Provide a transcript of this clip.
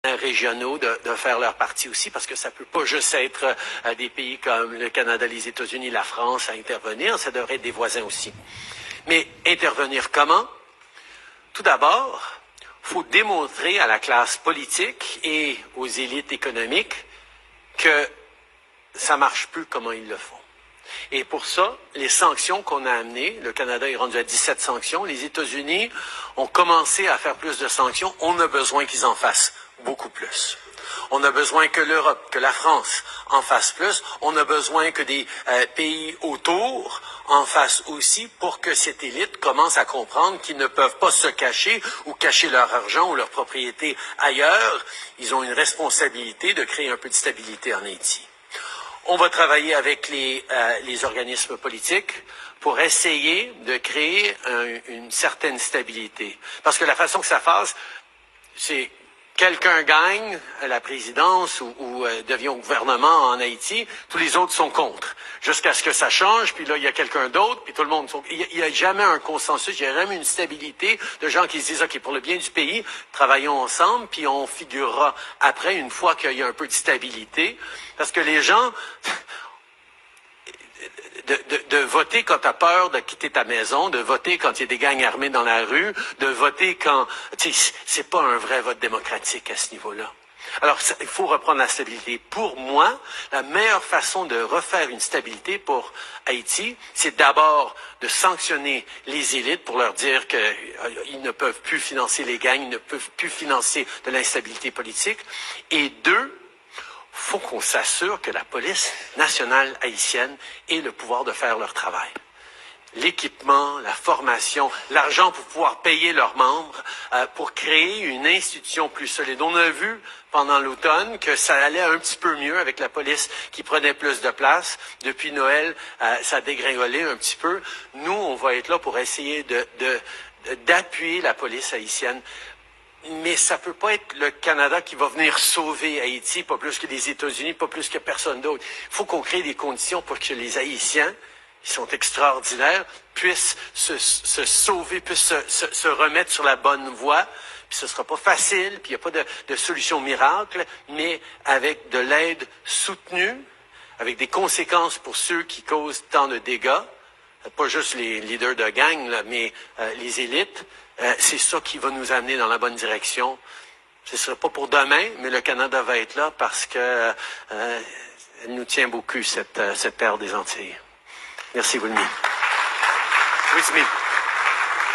régionaux de faire leur partie aussi, parce que ça peut pas juste être des pays comme le Canada, les États-Unis, la France à intervenir, ça devrait être des voisins aussi. Mais intervenir comment? Tout d'abord, faut démontrer à la classe politique et aux élites économiques que ça marche plus comment ils le font. Et pour ça, les sanctions qu'on a amenées, le Canada est rendu à 17 sanctions, les États-Unis ont commencé à faire plus de sanctions, on a besoin qu'ils en fassent beaucoup plus. On a besoin que l'Europe, que la France en fassent plus. On a besoin que des pays autour en fassent aussi pour que cette élite commence à comprendre qu'ils ne peuvent pas se cacher ou cacher leur argent ou leur propriété ailleurs. Ils ont une responsabilité de créer un peu de stabilité en Haïti. On va travailler avec les organismes politiques pour essayer de créer une certaine stabilité. Parce que la façon que ça fasse, c'est quelqu'un gagne la présidence ou devient au gouvernement en Haïti, tous les autres sont contre. Jusqu'à ce que ça change, puis là, il y a quelqu'un d'autre, puis tout le monde... Il n'y a jamais un consensus, il n'y a jamais une stabilité de gens qui se disent, OK, pour le bien du pays, travaillons ensemble, puis on figurera après, une fois qu'il y a un peu de stabilité. Parce que les gens... De voter quand tu as peur de quitter ta maison, de voter quand il y a des gangs armés dans la rue, de voter quand... C'est pas un vrai vote démocratique à ce niveau-là. Alors, il faut reprendre la stabilité. Pour moi, la meilleure façon de refaire une stabilité pour Haïti, c'est d'abord de sanctionner les élites pour leur dire qu'ils ne peuvent plus financer les gangs, ils ne peuvent plus financer de l'instabilité politique. Et deux, faut qu'on s'assure que la police nationale haïtienne ait le pouvoir de faire leur travail. L'équipement, la formation, l'argent pour pouvoir payer leurs membres, pour créer une institution plus solide. On a vu pendant l'automne que ça allait un petit peu mieux avec la police qui prenait plus de place. Depuis Noël, ça a dégringolé un petit peu. Nous, on va être là pour essayer d'appuyer la police haïtienne. Mais ça peut pas être le Canada qui va venir sauver Haïti, pas plus que les États-Unis, pas plus que personne d'autre. Il faut qu'on crée des conditions pour que les Haïtiens, qui sont extraordinaires, puissent se sauver, puissent se remettre sur la bonne voie. Puis ce sera pas facile, puis il n'y a pas de solution miracle, mais avec de l'aide soutenue, avec des conséquences pour ceux qui causent tant de dégâts, pas juste les leaders de gang, là, mais les élites, c'est ça qui va nous amener dans la bonne direction. Ce ne sera pas pour demain, mais le Canada va être là parce que elle nous tient beaucoup, cette terre des Antilles. Merci, Wilmy. Oui, Smith.